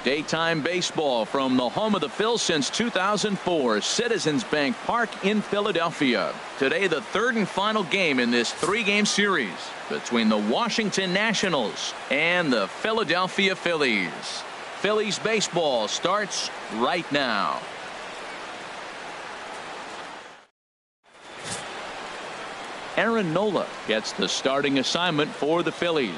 Daytime baseball from the home of the Phils since 2004, Citizens Bank Park in Philadelphia. Today, the third and final game in this three-game series between the Washington Nationals and the Philadelphia Phillies. Phillies baseball starts right now. Aaron Nola gets the starting assignment for the Phillies.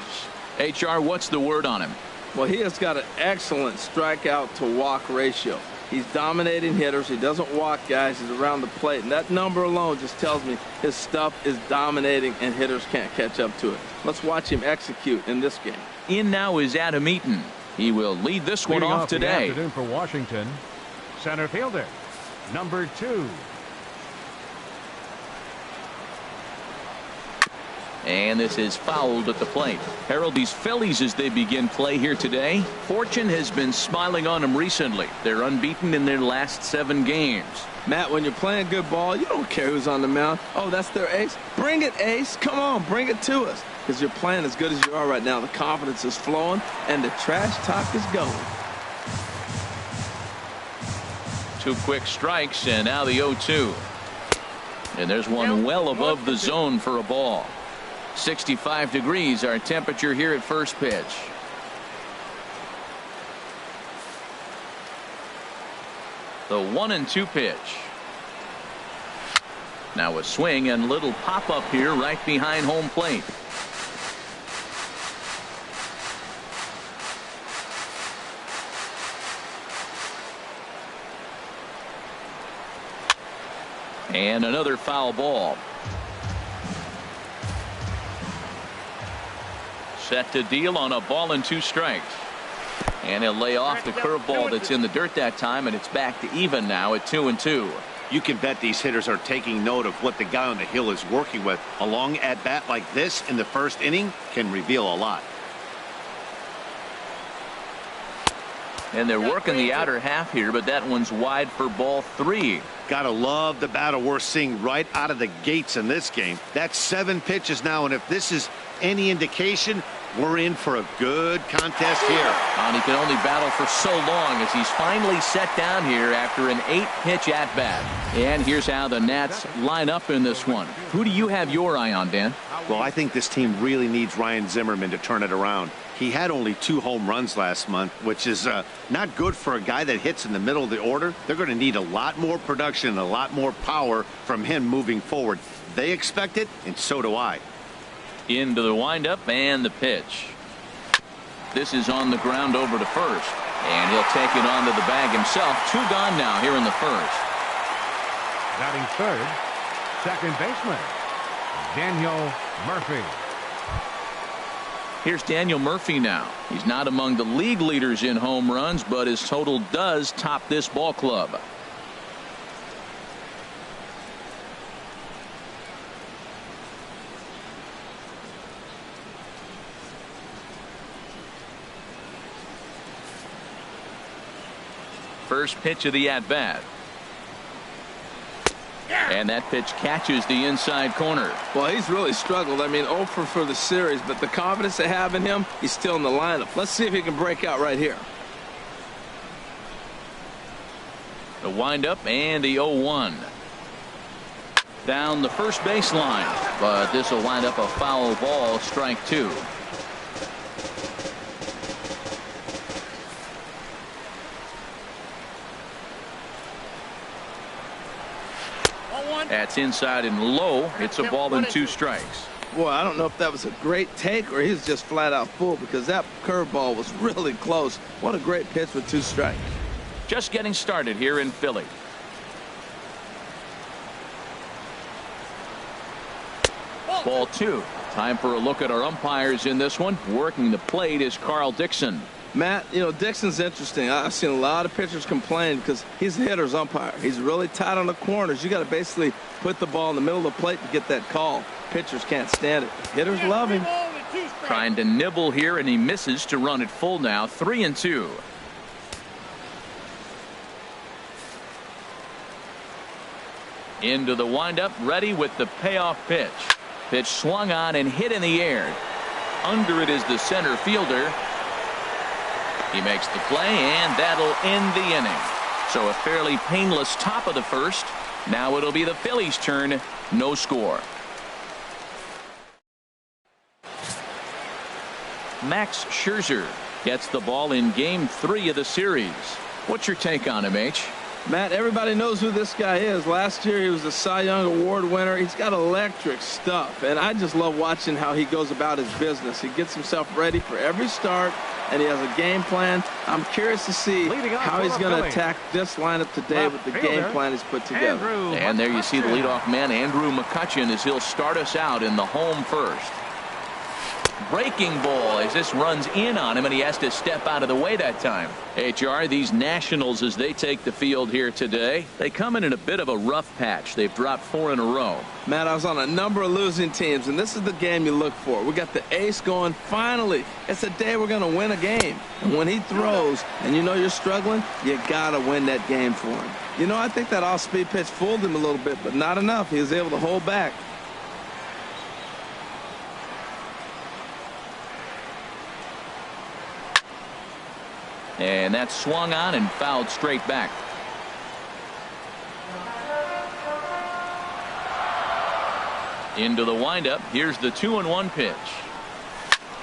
HR, what's the word on him? Well, he has got an excellent strikeout to walk ratio. He's dominating hitters. He doesn't walk guys. He's around the plate. And that number alone just tells me his stuff is dominating and hitters can't catch up to it. Let's watch him execute in this game. In now is Adam Eaton. He will lead this one off today. Afternoon for Washington, center fielder, number 2. And this is fouled at the plate. Harold, these Phillies, as they begin play here today, fortune has been smiling on them recently. They're unbeaten in their last 7 games. Matt, when you're playing good ball, you don't care who's on the mound. Oh, that's their ace. Bring it, ace. Come on, bring it to us. Because you're playing as good as you are right now. The confidence is flowing, and the trash talk is going. 2 quick strikes, and now the 0-2. And there's one well above the zone for a ball. 65 degrees our temperature here at first pitch. The 1-2 pitch. Now a swing and little pop up here right behind home plate. And another foul ball. Set to deal on a ball and 2 strikes. And he'll lay off the curveball that's in the dirt that time, and it's back to even now at 2-2. You can bet these hitters are taking note of what the guy on the hill is working with. A long at bat like this in the first inning can reveal a lot. And they're working the outer half here, but that one's wide for ball 3. Gotta love the battle we're seeing right out of the gates in this game. That's 7 pitches now, and if this is any indication, we're in for a good contest here. And he can only battle for so long as he's finally set down here after an 8-pitch at-bat. And here's how the Nats line up in this one. Who do you have your eye on, Dan? Well, I think this team really needs Ryan Zimmerman to turn it around. He had only 2 home runs last month, which is not good for a guy that hits in the middle of the order. They're going to need a lot more production and a lot more power from him moving forward. They expect it, and so do I. Into the windup and the pitch. This is on the ground over to first, and he'll take it onto the bag himself. 2 gone now here in the first. Batting third, second baseman, Daniel Murphy. Here's Daniel Murphy now. He's not among the league leaders in home runs, but his total does top this ball club. First pitch of the at-bat. And that pitch catches the inside corner. Well, he's really struggled. I mean, 0 for the series, but the confidence they have in him, he's still in the lineup. Let's see if he can break out right here. The windup and the 0-1. Down the first baseline, but this will wind up a foul ball, strike 2. That's inside and low. It's a ball and 2 strikes. Boy, I don't know if that was a great take or he was just flat out fooled, because that curveball was really close. What a great pitch with 2 strikes. Just getting started here in Philly. Ball 2. Time for a look at our umpires in this one. Working the plate is Carl Dixon. Matt, you know, Dixon's interesting. I've seen a lot of pitchers complain because he's the hitter's umpire. He's really tight on the corners. You got to basically put the ball in the middle of the plate to get that call. Pitchers can't stand it. Hitters love him. Trying to nibble here, and he misses to run it full now. 3-2. Into the windup, ready with the payoff pitch. Pitch swung on and hit in the air. Under it is the center fielder. He makes the play, and that'll end the inning. So a fairly painless top of the first. Now it'll be the Phillies' turn. No score. Max Scherzer gets the ball in Game 3 of the series. What's your take on him, H? Matt, everybody knows who this guy is. Last year he was a Cy Young Award winner. He's got electric stuff, and I just love watching how he goes about his business. He gets himself ready for every start, and he has a game plan. I'm curious to see how he's going to attack this lineup today with the game plan he's put together. And there you see the leadoff man, Andrew McCutchen, as he'll start us out in the home first. Breaking ball as this runs in on him, and he has to step out of the way that time. HR, these Nationals, as they take the field here today, they come in a bit of a rough patch. They've dropped 4 in a row. Matt, I was on a number of losing teams, and this is the game you look for. We got the ace going. Finally, it's a day we're going to win a game. And when he throws and you know you're struggling, you got to win that game for him. You know, I think that off-speed pitch fooled him a little bit, but not enough. He was able to hold back. And that's swung on and fouled straight back. Into the windup. Here's the 2-1 pitch.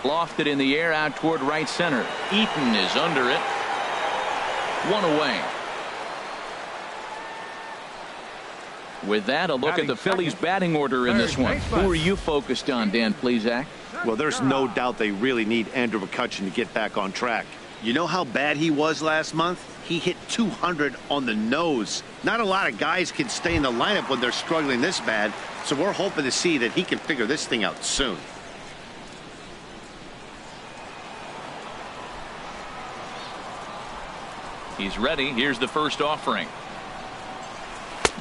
Lofted in the air out toward right center. Eaton is under it. 1 away. With that, a look at the Phillies batting order in this one. Who are you focused on, Dan Plesac? Well, there's no doubt they really need Andrew McCutchen to get back on track. You know how bad he was last month? He hit 200 on the nose. Not a lot of guys can stay in the lineup when they're struggling this bad, so we're hoping to see that he can figure this thing out soon. He's ready. Here's the first offering.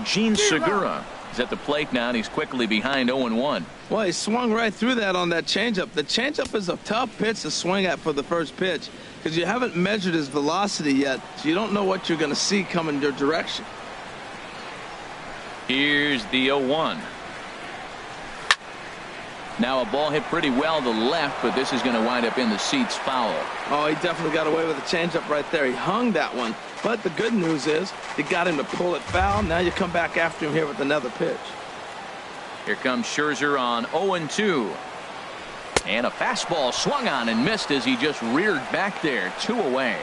Gene Segura is at the plate now, and he's quickly behind 0-1. Well, he swung right through that on that changeup. The changeup is a tough pitch to swing at for the first pitch because you haven't measured his velocity yet, so you don't know what you're going to see coming your direction. Here's the 0-1. Now a ball hit pretty well to the left, but this is going to wind up in the seats foul. Oh, he definitely got away with a changeup right there. He hung that one. But the good news is you got him to pull it foul. Now you come back after him here with another pitch. Here comes Scherzer on 0-2. And a fastball swung on and missed as he just reared back there. 2 away.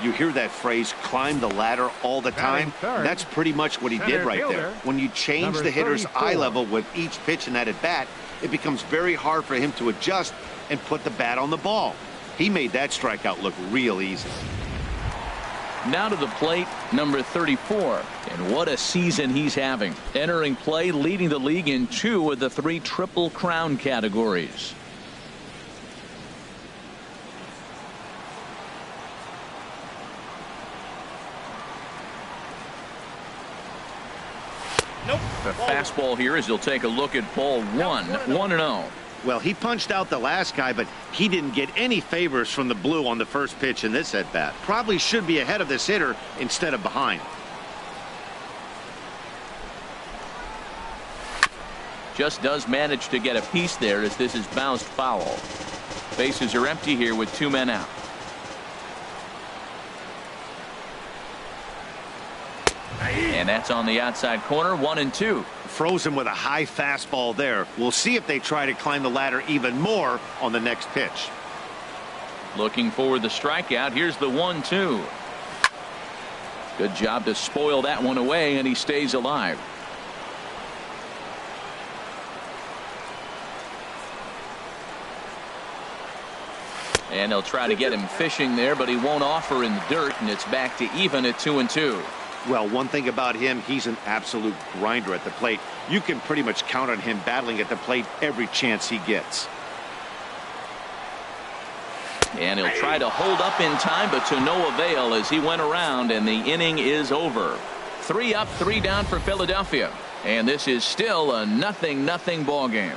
You hear that phrase, climb the ladder, all the time? That's pretty much what he did right there. When you change the hitter's eye level with each pitch in that at-bat, it becomes very hard for him to adjust and put the bat on the ball. He made that strikeout look real easy. Now to the plate, number 34. And what a season he's having. Entering play, leading the league in 2 of the 3 Triple Crown categories. The fastball here as he'll take a look at ball 1, 1-0. Well, he punched out the last guy, but he didn't get any favors from the blue on the first pitch in this at-bat. Probably should be ahead of this hitter instead of behind. Just does manage to get a piece there as this is bounced foul. Bases are empty here with 2 men out. And that's on the outside corner, 1-2. Froze him with a high fastball there. We'll see if they try to climb the ladder even more on the next pitch. Looking for the strikeout. Here's the 1-2. Good job to spoil that one away, and he stays alive. And they'll try to get him fishing there, but he won't offer in the dirt, and it's back to even at 2-2. Well, one thing about him, he's an absolute grinder at the plate. You can pretty much count on him battling at the plate every chance he gets. And he'll try to hold up in time, but to no avail as he went around, and the inning is over. 3 up, 3 down for Philadelphia. And this is still a 0-0 ball game.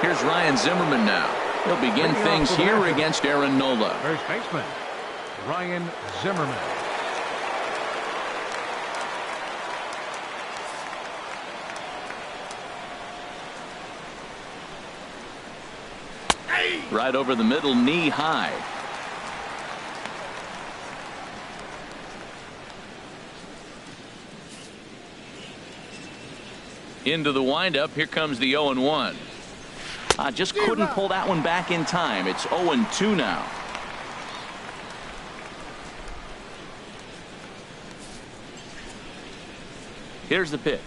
Here's Ryan Zimmerman now. He'll begin things here against Aaron Nola. First baseman, Ryan Zimmerman. Right over the middle, knee high. Into the windup. Here comes the 0-1. Just couldn't pull that one back in time. It's 0-2 now. Here's the pitch.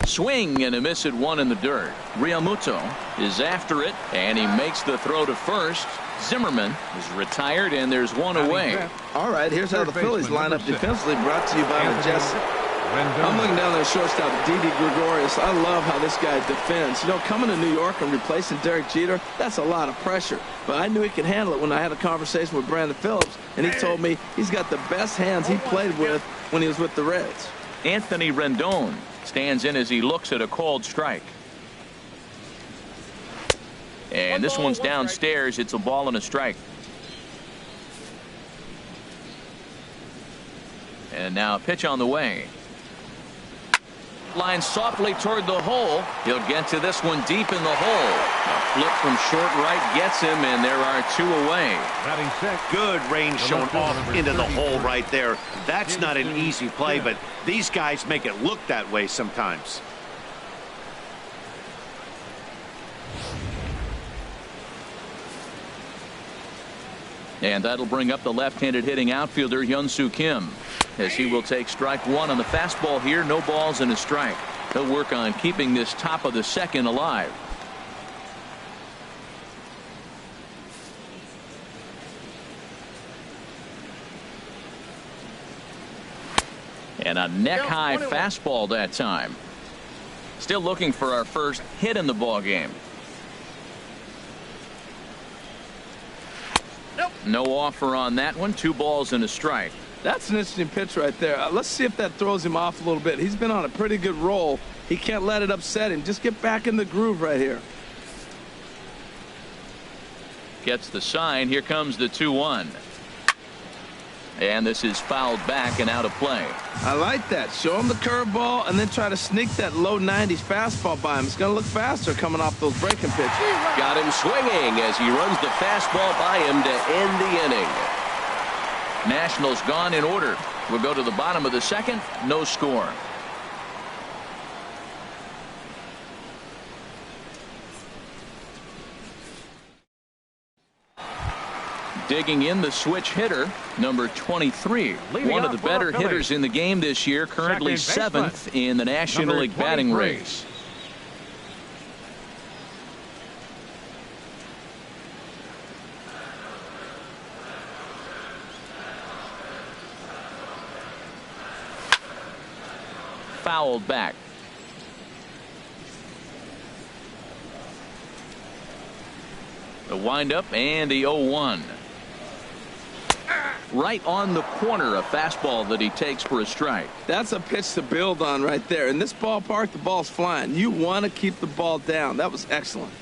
Swing and a miss at one in the dirt. Realmuto is after it, and he makes the throw to first. Zimmerman is retired, and there's one away. All right, here's how the Phillies line up defensively, brought to you by Majestic. I'm looking down there at shortstop, Didi Gregorius. I love how this guy defends. You know, coming to New York and replacing Derek Jeter, that's a lot of pressure. But I knew he could handle it when I had a conversation with Brandon Phillips, and he told me he's got the best hands he played with when he was with the Reds. Anthony Rendon stands in as he looks at a called strike. And this one's downstairs. It's a ball and a strike. And now a pitch on the way. Line softly toward the hole. He'll get to this one deep in the hole. A flip from short right gets him, and there are two away. Good range shown off into the hole right there. That's not an easy play, but these guys make it look that way sometimes. And that'll bring up the left-handed hitting outfielder Hyun-Soo Kim, as he will take strike one on the fastball here. No balls and a strike. He'll work on keeping this top of the second alive. And a neck-high fastball that time. Still looking for our first hit in the ball game. No offer on that one. 2 balls and a strike. That's an interesting pitch right there. Let's see if that throws him off a little bit. He's been on a pretty good roll. He can't let it upset him. Just get back in the groove right here. Gets the sign. Here comes the 2-1. And this is fouled back and out of play. I like that. Show him the curveball and then try to sneak that low 90s fastball by him. It's going to look faster coming off those breaking pitches. Got him swinging as he runs the fastball by him to end the inning. Nationals gone in order. We'll go to the bottom of the second. No score. Digging in, the switch hitter, number 23. One of the better hitters in the game this year, currently 7th in the National League batting race. Fouled back. The windup and the 0-1. Right on the corner, a fastball that he takes for a strike. That's a pitch to build on right there. In this ballpark, the ball's flying. You want to keep the ball down. That was excellent.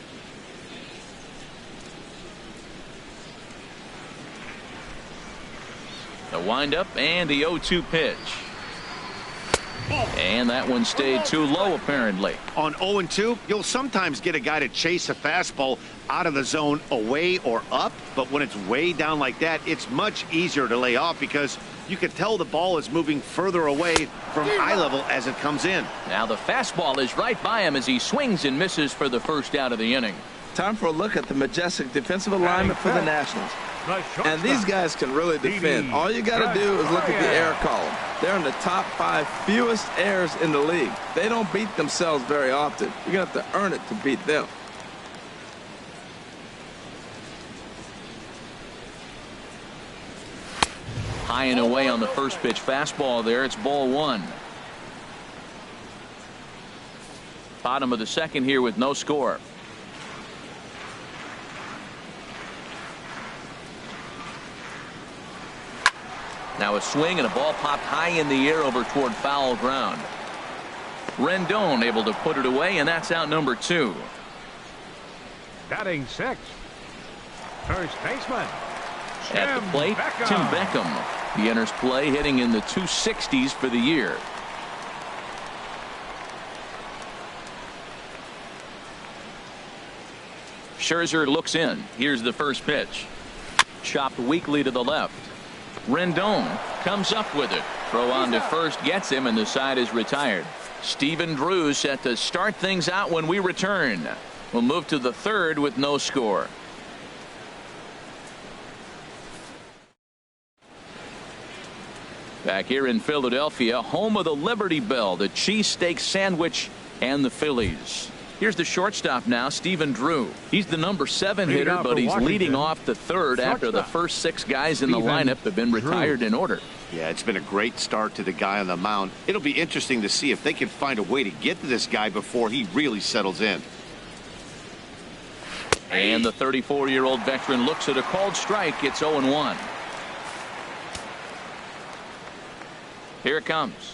The windup and the 0-2 pitch. And that one stayed too low, apparently. On 0-2, you'll sometimes get a guy to chase a fastball out of the zone away or up, but when it's way down like that, it's much easier to lay off because you can tell the ball is moving further away from eye level as it comes in. Now the fastball is right by him as he swings and misses for the first out of the inning. Time for a look at the majestic defensive alignment for the Nationals. And these guys can really defend. All you got to do is look at the error column. They're in the top 5 fewest errors in the league. They don't beat themselves very often. You're going to have to earn it to beat them. High and away on the first pitch fastball there. It's ball 1. Bottom of the second here with no score. Now a swing and a ball popped high in the air over toward foul ground. Rendon able to put it away, and that's out number 2. Batting 6. First baseman. At the plate, Tim Beckham. He enters play hitting in the 260s for the year. Scherzer looks in. Here's the first pitch. Chopped weakly to the left. Rendon comes up with it. Throw on to first gets him, and the side is retired. Stephen Drew set to start things out when we return. We'll move to the third with no score. Back here in Philadelphia, home of the Liberty Bell, the cheesesteak sandwich, and the Phillies. Here's the shortstop now, Stephen Drew. He's the number 7 hitter, but he's leading off the third after the first 6 guys in the lineup have been retired in order. Yeah, it's been a great start to the guy on the mound. It'll be interesting to see if they can find a way to get to this guy before he really settles in. And the 34-year-old veteran looks at a called strike. It's 0-1. Here it comes.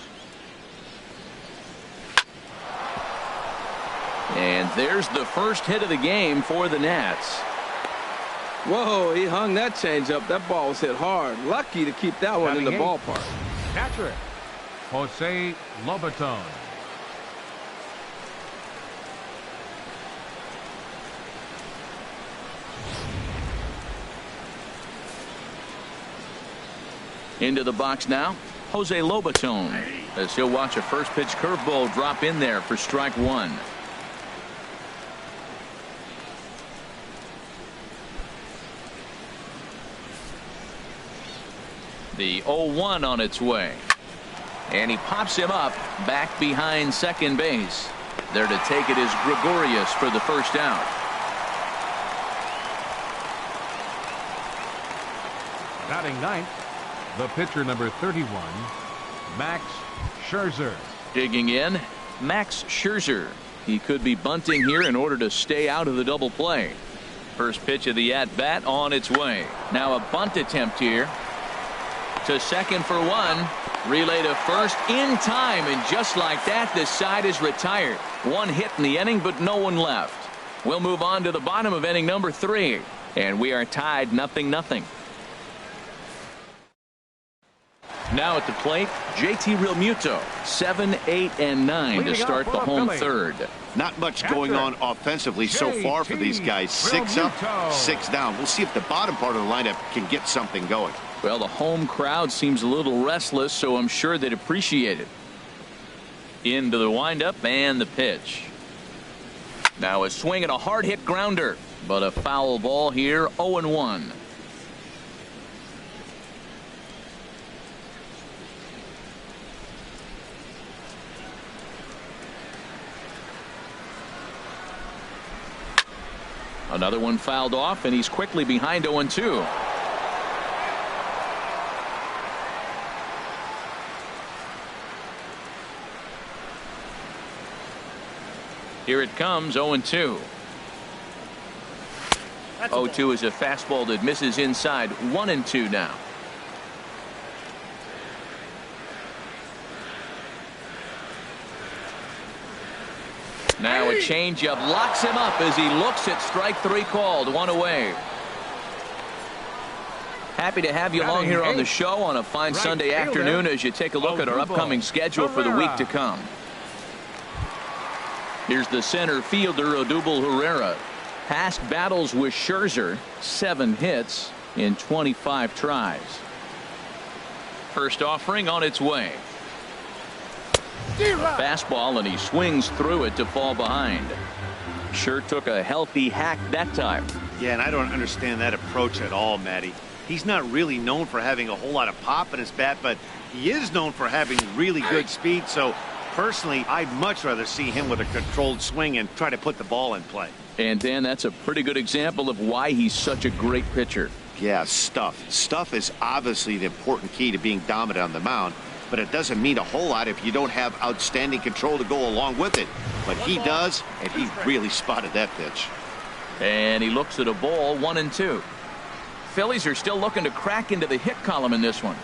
And there's the first hit of the game for the Nats. Whoa, he hung that changeup. That ball was hit hard. Lucky to keep that one in the ballpark. Catcher, Jose Lobaton. Into the box now, Jose Lobaton, as he'll watch a first pitch curveball drop in there for strike 1. The 0-1 on its way. And he pops him up back behind second base. There to take it is Gregorius for the first out. Batting ninth, the pitcher number 31, Max Scherzer. Digging in, Max Scherzer. He could be bunting here in order to stay out of the double play. First pitch of the at-bat on its way. Now a bunt attempt here. To second for 1. Relay to first in time, and just like that, this side is retired. 1 hit in the inning, but no one left. We'll move on to the bottom of inning number 3, and we are tied 0-0. Now at the plate, JT Realmuto, 7, 8, and 9 to start the home third. Not much going on offensively so far for these guys. 6 up, 6 down. We'll see if the bottom part of the lineup can get something going. Well, the home crowd seems a little restless, so I'm sure they'd appreciate it. Into the windup and the pitch. Now a swing and a hard hit grounder, but a foul ball here. 0-1. Another one fouled off, and he's quickly behind 0-2. Here it comes, 0-2. 0-2 is a fastball that misses inside. 1-2 now. Now a changeup locks him up as he looks at strike 3 called. 1 away. Happy to have you along here on the show on a fine Sunday afternoon as you take a look at our upcoming schedule for the week to come. Here's the center fielder, Odubel Herrera. Past battles with Scherzer, 7 hits in 25 tries. First offering on its way. Fastball, and he swings through it to fall behind. Sure took a healthy hack that time. Yeah, and I don't understand that approach at all, Matty. He's not really known for having a whole lot of pop in his bat, but he is known for having really good speed. So personally, I'd much rather see him with a controlled swing and try to put the ball in play. And Dan, that's a pretty good example of why he's such a great pitcher. Yeah, stuff is obviously the important key to being dominant on the mound, but it doesn't mean a whole lot if you don't have outstanding control to go along with it. But he does, and he really spotted that pitch. And he looks at a ball. 1-2. Phillies are still looking to crack into the hit column in this one.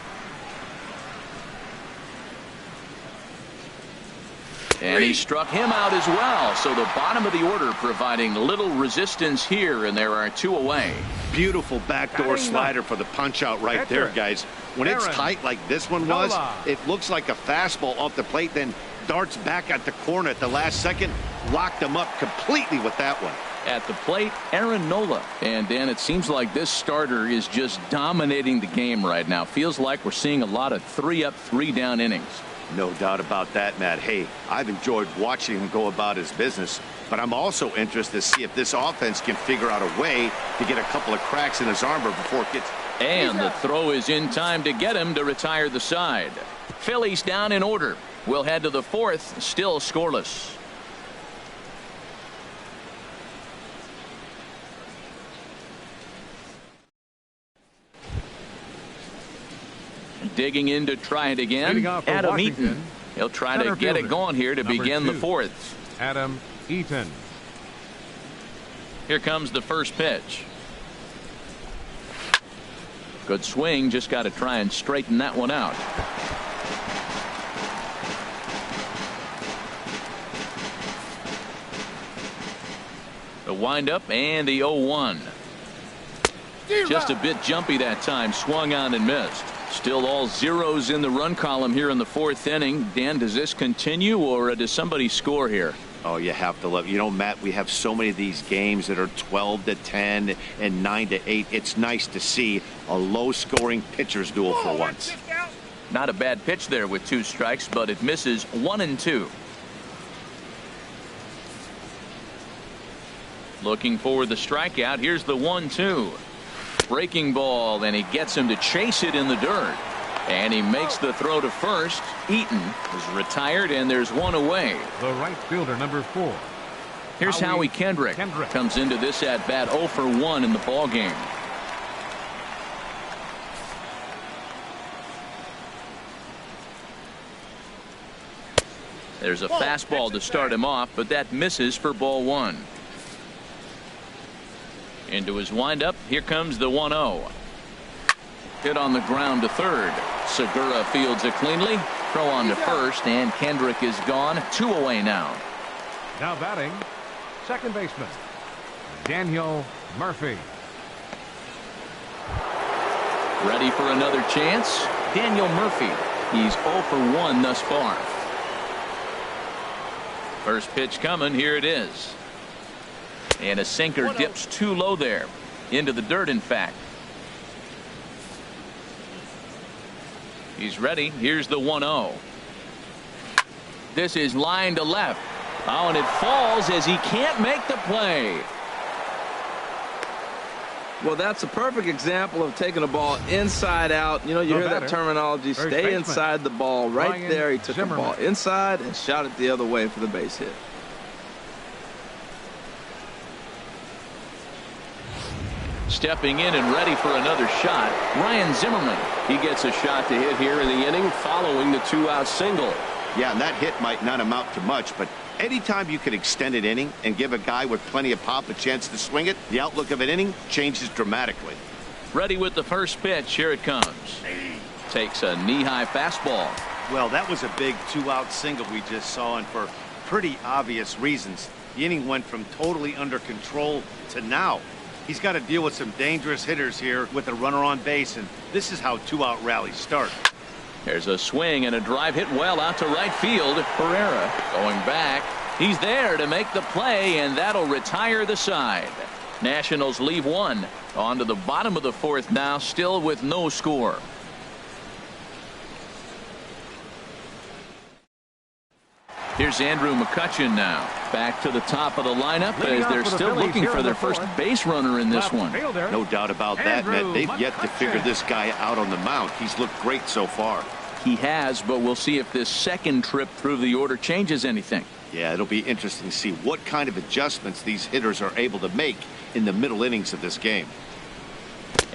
And he struck him out as well. So the bottom of the order providing little resistance here, and there are 2 away. Beautiful backdoor slider for the punch out right there, guys. When it's tight like this one was, it looks like a fastball off the plate, then darts back at the corner at the last second. Locked him up completely with that one. At the plate, Aaron Nola. And Dan, it seems like this starter is just dominating the game right now. Feels like we're seeing a lot of 3-up, 3-down innings. No doubt about that, Matt. Hey, I've enjoyed watching him go about his business, but I'm also interested to see if this offense can figure out a way to get a couple of cracks in his armor before it gets. And the throw is in time to get him to retire the side. Phillies down in order. We'll head to the fourth, still scoreless. Digging in to try it again, Adam Eaton. He'll try to get it going here to begin the fourth. Adam Eaton. Here comes the first pitch. Good swing, just got to try and straighten that one out. The windup and the 0-1. Just a bit jumpy that time, swung on and missed. Still all zeros in the run column here in the fourth inning. Dan, does this continue or does somebody score here? Oh, you have to love. You know, Matt, we have so many of these games that are 12-10 and 9-8. It's nice to see a low-scoring pitcher's duel for once. Not a bad pitch there with 2 strikes, but it misses 1-2. Looking for the strikeout. Here's the 1-2. Breaking ball, and he gets him to chase it in the dirt. And he makes the throw to first. Eaton is retired, and there's one away. The right fielder, number 4. Here's Howie Kendrick. Comes into this at bat 0 for 1 in the ball game. There's a fastball to start him off, but that misses for ball 1. Into his windup. Here comes the 1-0. Hit on the ground to third. Segura fields it cleanly. Throw on to first, and Kendrick is gone. 2 away now. Now batting, second baseman, Daniel Murphy. Ready for another chance. Daniel Murphy. He's 0 for 1 thus far. First pitch coming. Here it is. And a sinker dips too low there. Into the dirt, in fact. He's ready. Here's the 1-0. This is line to left. Oh, and it falls as he can't make the play. Well, that's a perfect example of taking a ball inside out. You know, you hear that terminology. Stay inside the ball. Right there, he took the ball inside and shot it the other way for the base hit. Stepping in and ready for another shot, Ryan Zimmerman. He gets a shot to hit here in the inning following the 2-out single. Yeah, and that hit might not amount to much, but anytime you can extend an inning and give a guy with plenty of pop a chance to swing it, the outlook of an inning changes dramatically. Ready with the first pitch. Here it comes. Takes a knee-high fastball. Well, that was a big 2-out single we just saw, and for pretty obvious reasons. The inning went from totally under control to now. He's got to deal with some dangerous hitters here with a runner on base, and this is how 2-out rallies start. There's a swing and a drive hit well out to right field. Pereira going back. He's there to make the play, and that'll retire the side. Nationals leave 1. On to the bottom of the fourth now, still with no score. Here's Andrew McCutchen now. Back to the top of the lineup as they're still looking for their first base runner in this one. No doubt about that, Matt. They've yet to figure this guy out on the mound. He's looked great so far. He has, but we'll see if this second trip through the order changes anything. Yeah, it'll be interesting to see what kind of adjustments these hitters are able to make in the middle innings of this game.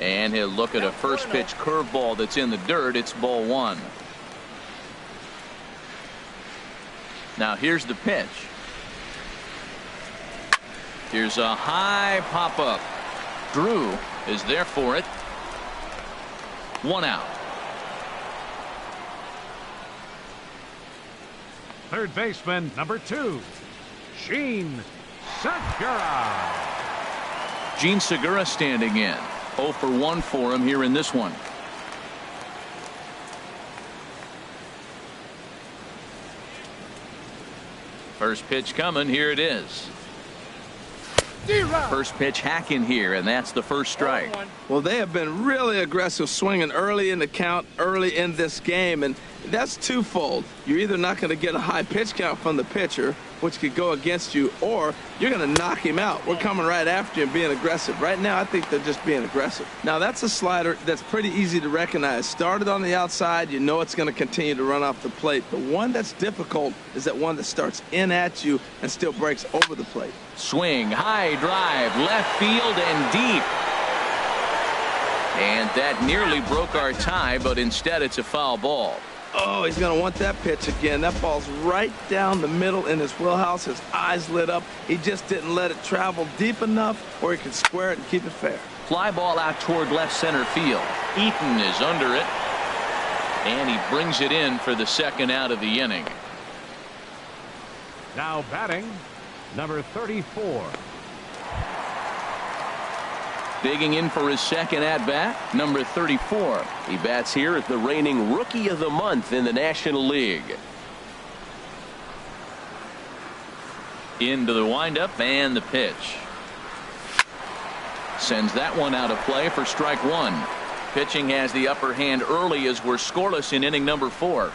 And he'll look at a first pitch curveball that's in the dirt. It's ball 1. Now here's the pitch. Here's a high pop-up. Drew is there for it. 1 out. Third baseman, number 2, Gene Segura. Gene Segura standing in. 0 for 1 for him here in this one. First pitch coming. Here it is. First pitch hacking here, and that's the first strike. Well, they have been really aggressive swinging early in the count, early in this game, and that's twofold. You're either not going to get a high pitch count from the pitcher, which could go against you, or you're going to knock him out. We're coming right after you and being aggressive. Right now, I think they're just being aggressive. Now, that's a slider that's pretty easy to recognize. Started on the outside, you know it's going to continue to run off the plate. The one that's difficult is that one that starts in at you and still breaks over the plate. Swing, high drive, left field and deep. And that nearly broke our tie, but instead it's a foul ball. Oh, he's going to want that pitch again. That ball's right down the middle in his wheelhouse. His eyes lit up. He just didn't let it travel deep enough where he could square it and keep it fair. Fly ball out toward left center field. Eaton is under it. And he brings it in for the second out of the inning. Now batting, number 34. Digging in for his second at-bat, number 34. He bats here as the reigning Rookie of the Month in the National League. Into the windup and the pitch. Sends that one out of play for strike one. Pitching has the upper hand early as we're scoreless in inning number 4.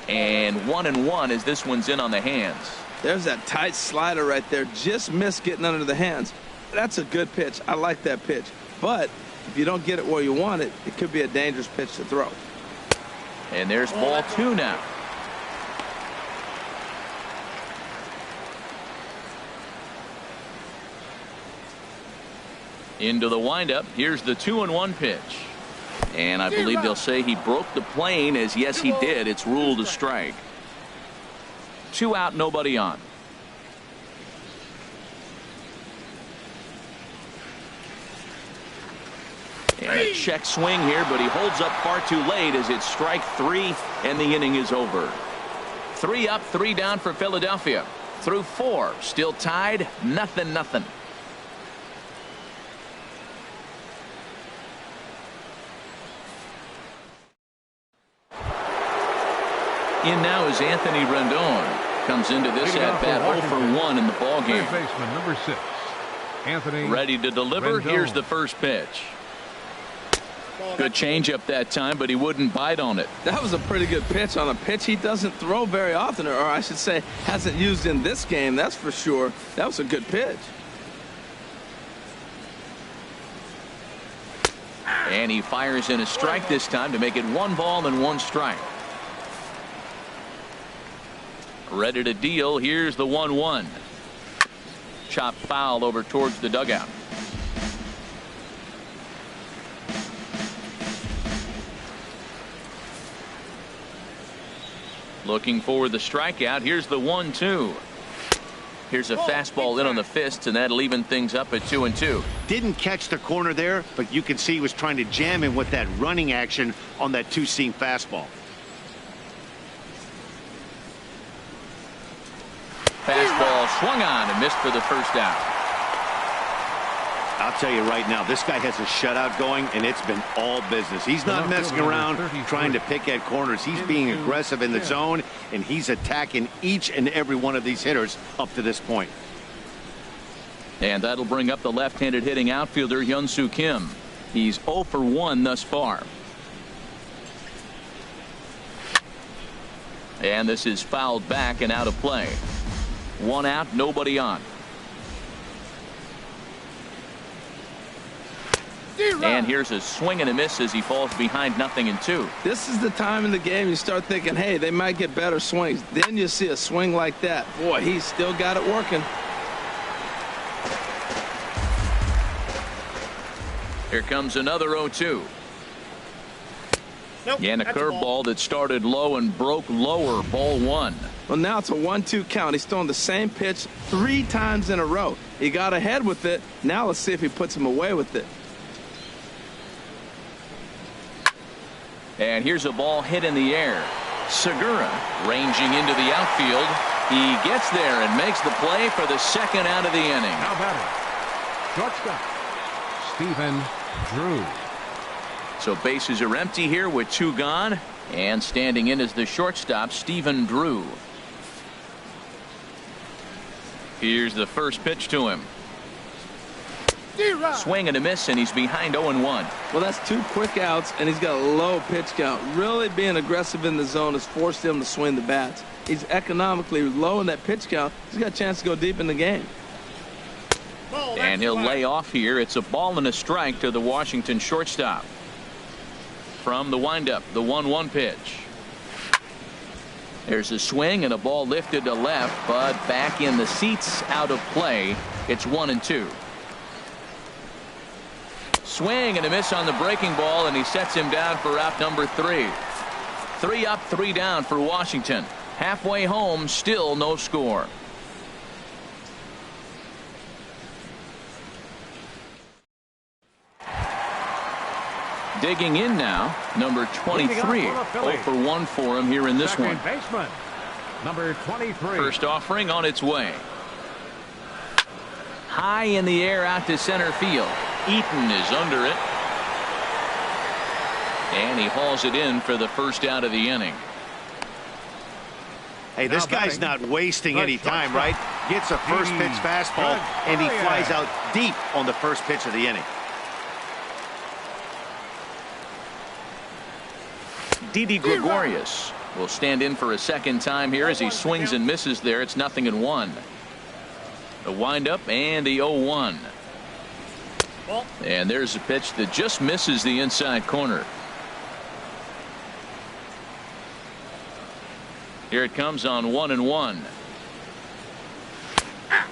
And 1-1 as this one's in on the hands. There's that tight slider right there. Just missed getting under the hands. That's a good pitch. I like that pitch. But if you don't get it where you want it, it could be a dangerous pitch to throw. And there's ball 2 now. Into the windup. Here's the 2-1 pitch. And I believe they'll say he broke the plane, as yes he did. It's ruled a strike. 2 out, nobody on. And a check swing here, but he holds up far too late as it's strike 3 and the inning is over. 3 up, 3 down for Philadelphia. Through 4, still tied, 0-0. In now is Anthony Rendon. Comes into this at bat 0 for 1 in the ball game. Third baseman, number 6. Anthony. Ready to deliver. Rendon. Here's the first pitch. Good changeup that time, but he wouldn't bite on it. That was a pretty good pitch on a pitch he doesn't throw very often, or I should say hasn't used in this game. That's for sure. That was a good pitch. And he fires in a strike this time to make it 1 ball and 1 strike. Ready to deal. Here's the 1-1. Chop foul over towards the dugout. Looking for the strikeout. Here's the 1-2. Here's a fastball in on the fists, and that'll even things up at 2-2. Didn't catch the corner there, but you can see he was trying to jam him with that running action on that 2-seam fastball. Fastball swung on and missed for the first out. I'll tell you right now, this guy has a shutout going, and it's been all business. He's not messing around trying to pick at corners. He's being aggressive in the zone, and he's attacking each and every one of these hitters up to this point. And that'll bring up the left-handed hitting outfielder Hyun-Soo Kim. He's 0 for 1 thus far. And this is fouled back and out of play. 1 out, nobody on. And here's a swing and a miss as he falls behind 0-2. This is the time in the game you start thinking, hey, they might get better swings. Then you see a swing like that. Boy, he's still got it working. Here comes another 0-2. Nope, and a curveball that started low and broke lower. Ball 1. Well, now it's a 1-2 count. He's throwing the same pitch 3 times in a row. He got ahead with it. Now let's see if he puts him away with it. And here's a ball hit in the air. Segura ranging into the outfield. He gets there and makes the play for the second out of the inning. Now batting, shortstop, Stephen Drew. So bases are empty here with 2 gone. And standing in is the shortstop, Stephen Drew. Here's the first pitch to him. Swing and a miss, and he's behind 0-1. Well, that's 2 quick outs, and he's got a low pitch count. Really being aggressive in the zone has forced him to swing the bats. He's economically low in that pitch count. He's got a chance to go deep in the game. And he'll lay off here. It's a ball and a strike to the Washington shortstop. From the windup, the 1-1 pitch. There's a swing and a ball lifted to left, but back in the seats, out of play. It's 1-2. Swing and a miss on the breaking ball, and he sets him down for out number 3. 3 up, 3 down for Washington. Halfway home, still no score. Digging in now, number 23. 0 for 1 for him here in this one. Baseman, number 23. First offering on its way. High in the air out to center field. Eaton is under it. And he hauls it in for the first out of the inning. Hey, this guy's not wasting any time, right? Gets a first pitch fastball, and he flies out deep on the first pitch of the inning. Didi Gregorius will stand in for a second time here as he swings and misses there. It's 0-1. The windup and the 0-1. And there's a pitch that just misses the inside corner. Here it comes on 1-1.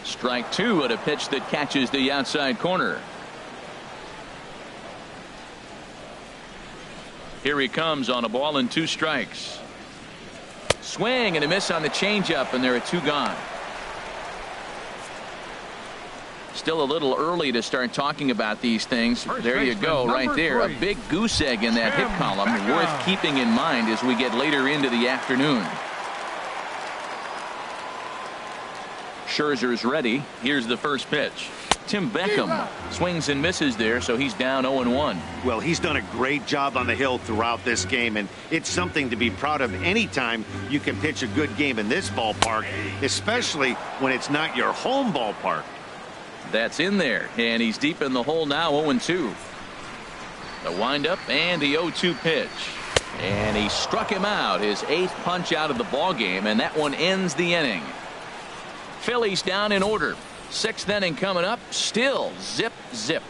Strike 2 at a pitch that catches the outside corner. Here he comes on a ball and 2 strikes. Swing and a miss on the changeup, and there are 2 gone. Still a little early to start talking about these things. There you go, right there. A big goose egg in that hit column, worth keeping in mind as we get later into the afternoon. Scherzer's ready. Here's the first pitch. Tim Beckham swings and misses there, so he's down 0-1. Well, he's done a great job on the hill throughout this game, and it's something to be proud of anytime you can pitch a good game in this ballpark, especially when it's not your home ballpark. That's in there, and he's deep in the hole now, 0-2. The windup and the 0-2 pitch. And he struck him out, his 8th punch out of the ball game, and that one ends the inning. Phillies down in order. 6th inning coming up. Still zip, zip.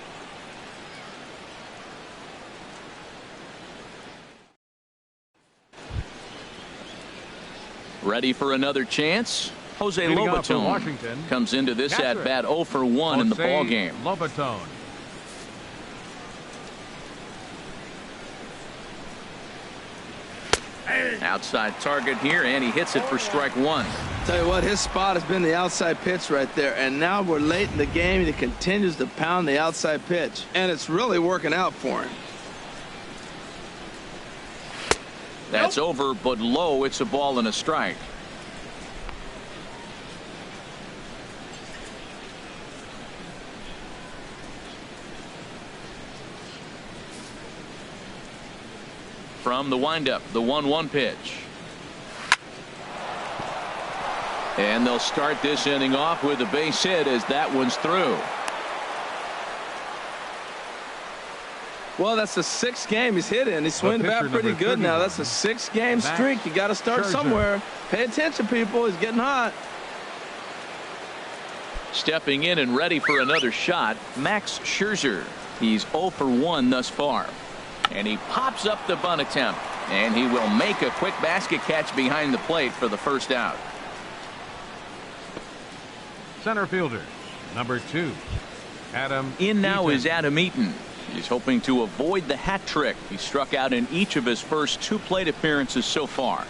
Ready for another chance? Jose Lobaton comes into this at bat 0 for 1 in the ball game. Lobaton. Outside target here, and he hits it for strike 1. Tell you what, his spot has been the outside pitch right there, and now we're late in the game and he continues to pound the outside pitch, and it's really working out for him. That's over, but low. It's a ball and a strike. From the windup, the 1-1 pitch. And they'll start this inning off with a base hit as that one's through. Well, that's the 6th game he's hit in. He's swinging the bat pretty good now. That's a 6-game streak. You got to start somewhere. Pay attention, people. He's getting hot. Stepping in and ready for another shot, Max Scherzer. He's 0 for 1 thus far. And he pops up the bunt attempt, and he will make a quick basket catch behind the plate for the first out. Center fielder, number 2, Adam. In now Eaton. is Adam Eaton. He's hoping to avoid the hat trick. He struck out in each of his first 2 plate appearances so far.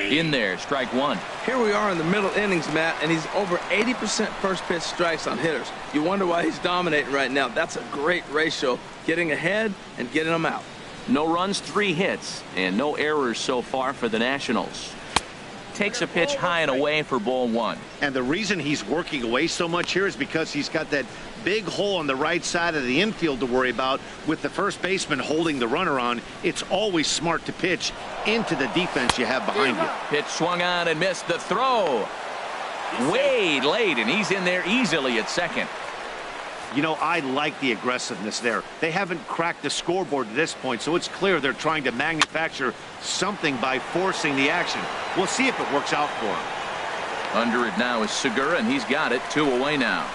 In there, strike 1. Here we are in the middle innings, Matt, and he's over 80% first pitch strikes on hitters. You wonder why he's dominating right now. That's a great ratio, getting ahead and getting them out. No runs, 3 hits, and no errors so far for the Nationals. Takes a pitch high and away for ball 1. And the reason he's working away so much here is because he's got that big hole on the right side of the infield to worry about. With the first baseman holding the runner on, it's always smart to pitch into the defense you have behind you. Pitch swung on and missed. The throw. way late, and he's in there easily at second. You know, I like the aggressiveness there. They haven't cracked the scoreboard at this point, so it's clear they're trying to manufacture something by forcing the action. We'll see if it works out for him. Under it now is Segura, and he's got it 2 away now.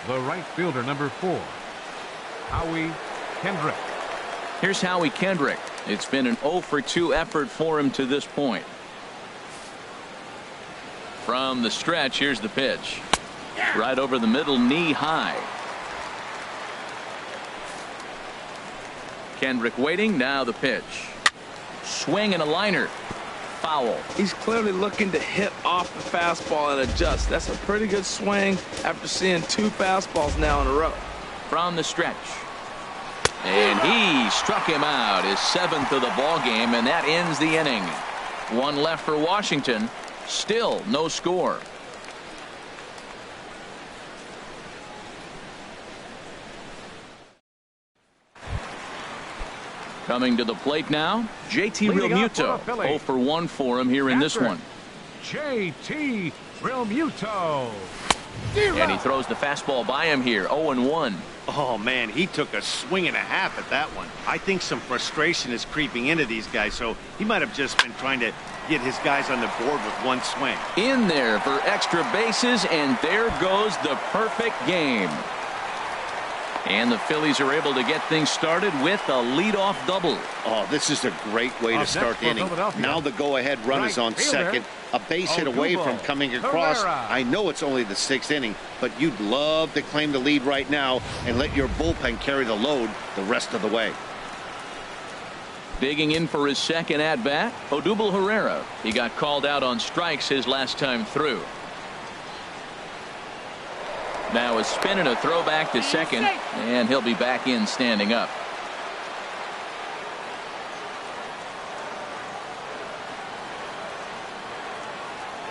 The right fielder, number 4, Howie Kendrick. Here's Howie Kendrick. It's been an 0 for 2 effort for him to this point. From the stretch, here's the pitch. Right over the middle, knee high. Kendrick waiting, now the pitch. Swing and a liner. Foul. He's clearly looking to hit off the fastball and adjust. That's a pretty good swing after seeing 2 fastballs now in a row. From the stretch. And he struck him out, his 7th of the ball game, and that ends the inning. 1 left for Washington. Still no score. Coming to the plate now, JT Realmuto. 0 for 1 for him here in this one. JT Realmuto. And he throws the fastball by him here. 0-1. Oh, man, he took a swing and a half at that one. I think some frustration is creeping into these guys, so he might have just been trying to get his guys on the board with 1 swing. In there for extra bases, and there goes the perfect game. And the Phillies are able to get things started with a leadoff double. Oh, this is a great way to start the inning. Now the go-ahead run is on second. A base hit away from coming across. I know it's only the 6th inning, but you'd love to claim the lead right now and let your bullpen carry the load the rest of the way. Digging in for his second at-bat, Odubel Herrera. He got called out on strikes his last time through. Now a spin and a throw back to second, and he'll be back in standing up.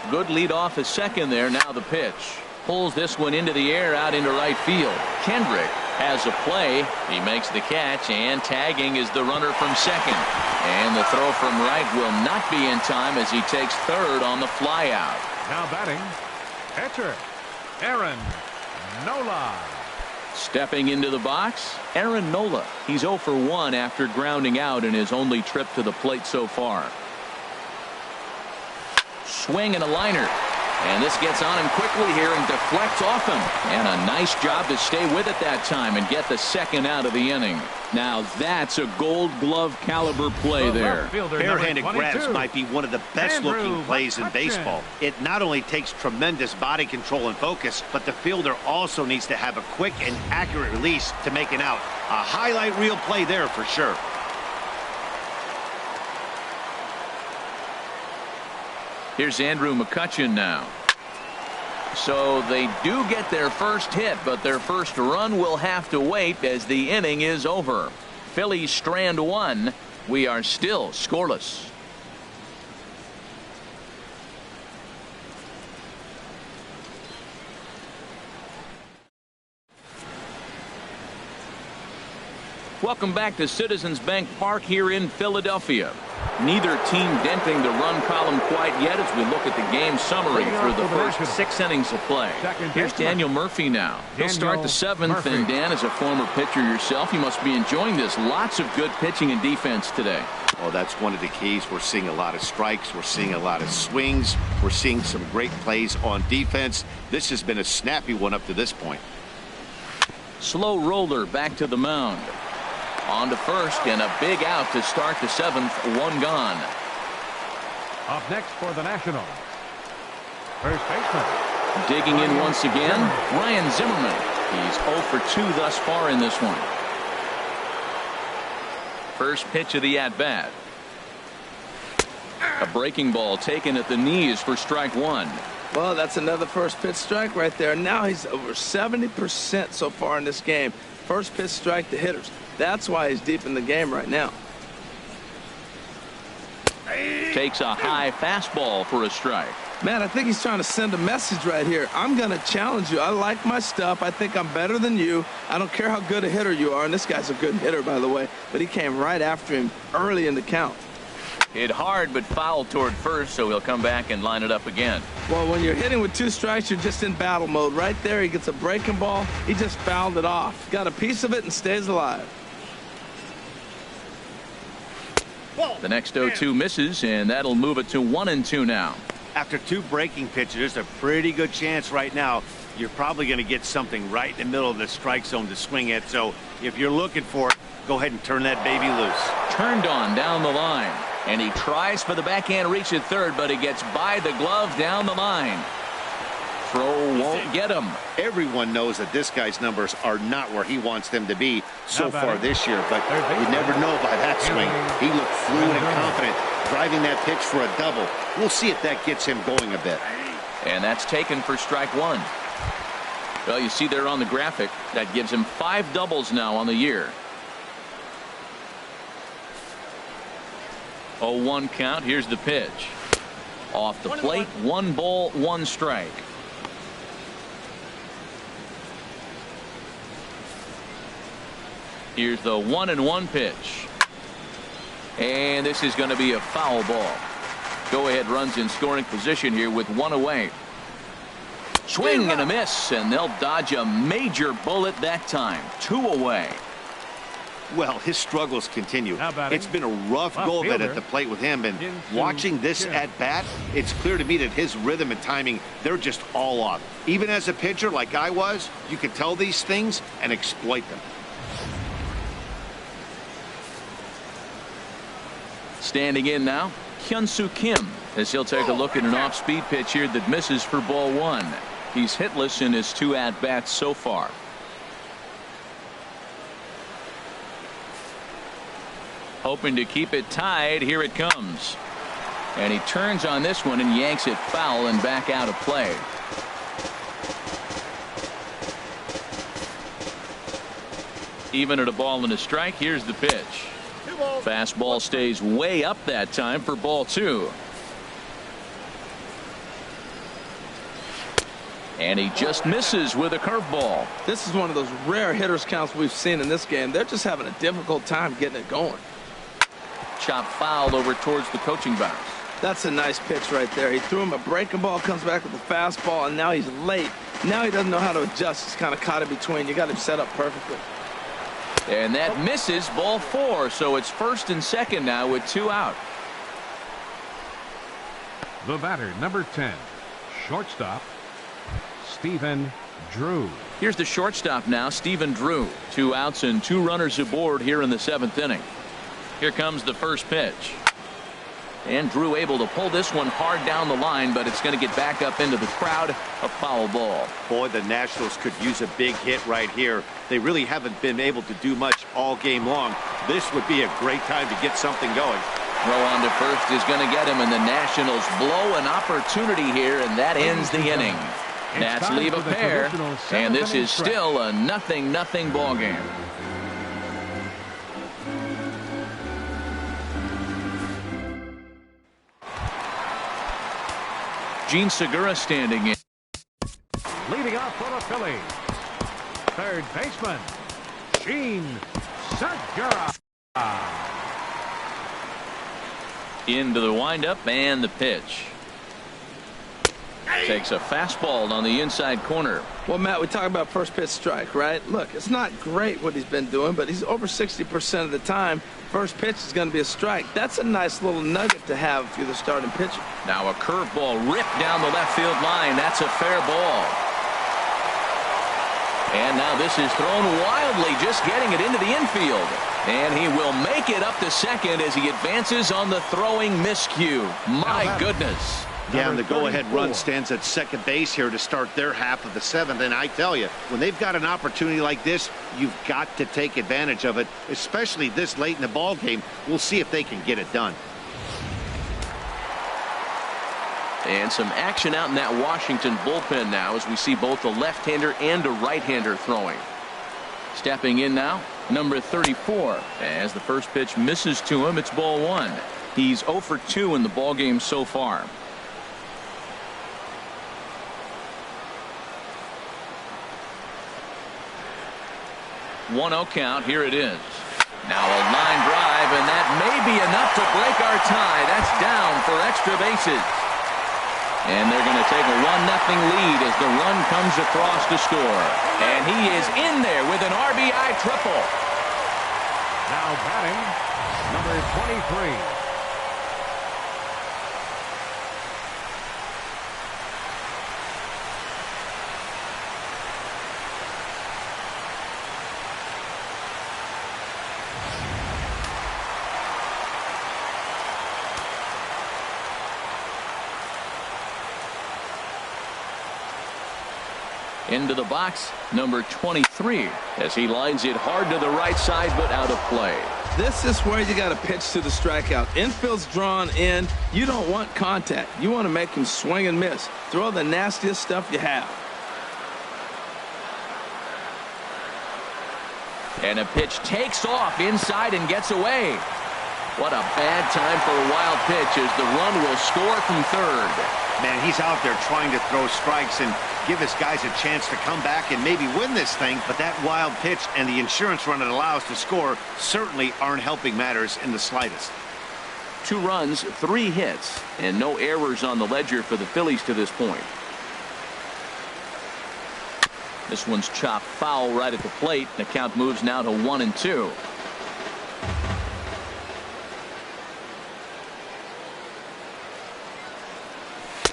Good lead off at second there. Now the pitch. Pulls this one into the air out into right field. Kendrick has a play. He makes the catch, and tagging is the runner from second. And the throw from right will not be in time as he takes third on the flyout. Now batting, catcher Aaron Nola. Stepping into the box, Aaron Nola. He's 0 for 1 after grounding out in his only trip to the plate so far. Swing and a liner. And this gets on him quickly here and deflects off him. And a nice job to stay with it that time and get the second out of the inning. Now that's a Gold Glove caliber play there. Barehanded grabs might be one of the best looking plays in baseball. It not only takes tremendous body control and focus, but the fielder also needs to have a quick and accurate release to make an out. A highlight reel play there for sure. Here's Andrew McCutchen now. So they do get their first hit, but their first run will have to wait as the inning is over. Phillies strand 1. We are still scoreless. Welcome back to Citizens Bank Park here in Philadelphia. Neither team denting the run column quite yet as we look at the game summary through the first 6 innings of play. Here's Daniel Murphy now. He'll start the 7th, and Dan, as a former pitcher yourself, you must be enjoying this. Lots of good pitching and defense today. Oh, that's one of the keys. We're seeing a lot of strikes. We're seeing a lot of swings. We're seeing some great plays on defense. This has been a snappy one up to this point. Slow roller back to the mound. On to first, and a big out to start the 7th. 1 gone. Up next for the Nationals, first baseman. Digging in once again, Ryan Zimmerman. He's 0 for 2 thus far in this one. First pitch of the at-bat. A breaking ball taken at the knees for strike 1. Well, that's another first pitch strike right there. Now he's over 70% so far in this game. First pitch strike to hitters. That's why he's deep in the game right now. Takes a high fastball for a strike. Man, I think he's trying to send a message right here. I'm going to challenge you. I like my stuff. I think I'm better than you. I don't care how good a hitter you are. And this guy's a good hitter, by the way. But he came right after him early in the count. Hit hard but fouled toward first, so he'll come back and line it up again. Well, when you're hitting with 2 strikes, you're just in battle mode. Right there, he gets a breaking ball. He just fouled it off. Got a piece of it and stays alive. The next 0-2 misses, and that'll move it to 1-2 now. After 2 breaking pitches, there's a pretty good chance right now you're probably going to get something right in the middle of the strike zone to swing at. So if you're looking for it, go ahead and turn that baby loose. Turned on down the line, and he tries for the backhand reach at third, but he gets by the glove down the line. Throw won't get him. Everyone knows that this guy's numbers are not where he wants them to be so far this year, but you never know by that swing. He looked fluid and confident, driving that pitch for a double. We'll see if that gets him going a bit. And that's taken for strike 1. Well, you see there on the graphic, that gives him 5 doubles now on the year. 0-1 count. Here's the pitch. Off the plate, 1 ball, 1 strike. Here's the 1-1 pitch. And this is going to be a foul ball. Go-ahead runs in scoring position here with 1 away. Swing and a miss, and they'll dodge a major bullet that time. 2 away. Well, his struggles continue. It's been a rough go of it at the plate with him, and watching this at bat, it's clear to me that his rhythm and timing, they're just all off. Even as a pitcher like I was, you can tell these things and exploit them. Standing in now, Hyun-Soo Kim, as he'll take a look at an off-speed pitch here that misses for ball 1. He's hitless in his 2 at-bats so far. Hoping to keep it tied. Here it comes. And he turns on this one and yanks it foul and back out of play. Even at a ball and a strike, here's the pitch. Fastball stays way up that time for ball 2. And he just misses with a curveball. This is one of those rare hitters counts we've seen in this game. They're just having a difficult time getting it going. Chop fouled over towards the coaching box. That's a nice pitch right there. He threw him a breaking ball, comes back with a fastball, and now he's late. Now he doesn't know how to adjust. He's kind of caught in between. You got him set up perfectly. And that misses, ball 4. So it's first and second now with 2 out. The batter, number 10, shortstop, Stephen Drew. Here's the shortstop now, Stephen Drew. 2 outs and 2 runners aboard here in the 7th inning. Here comes the first pitch. And Drew able to pull this one hard down the line, but it's going to get back up into the crowd. A foul ball. Boy, the Nationals could use a big hit right here. They really haven't been able to do much all game long. This would be a great time to get something going. Throw on to first is going to get him, and the Nationals blow an opportunity here, and that ends the inning. Nats leave a pair, and this is still a 0-0 ball game. Gene Segura standing in. Leading off for the Phillies, third baseman, Gene Segura. Into the windup and the pitch. Takes a fastball on the inside corner. Well, Matt, we talk about first pitch strike, right? Look, it's not great what he's been doing, but he's over 60% of the time. First pitch is going to be a strike. That's a nice little nugget to have if you're the starting pitcher. Now a curveball ripped down the left field line. That's a fair ball. And now this is thrown wildly, just getting it into the infield. And he will make it up to second as he advances on the throwing miscue. My goodness. Yeah, and the go-ahead run stands at second base here to start their half of the 7th. And I tell you, when they've got an opportunity like this, you've got to take advantage of it, especially this late in the ball game. We'll see if they can get it done. And some action out in that Washington bullpen now as we see both a left-hander and a right-hander throwing. Stepping in now, number 34. As the first pitch misses to him, it's ball 1. He's 0 for 2 in the ball game so far. 1-0 count. Here it is. Now a line drive, and that may be enough to break our tie. That's down for extra bases. And they're going to take a 1-0 lead as the run comes across to score. And he is in there with an RBI triple. Now batting, number 23. Into the box, number 23, as he lines it hard to the right side, but out of play. This is where you got to pitch to the strikeout. Infield's drawn in. You don't want contact. You want to make him swing and miss. Throw the nastiest stuff you have. And a pitch takes off inside and gets away. What a bad time for a wild pitch as the run will score from third. Man, he's out there trying to throw strikes and give his guys a chance to come back and maybe win this thing, but that wild pitch and the insurance run it allows to score certainly aren't helping matters in the slightest. 2 runs, 3 hits, and no errors on the ledger for the Phillies to this point. This one's chopped foul right at the plate. The count moves now to 1-2.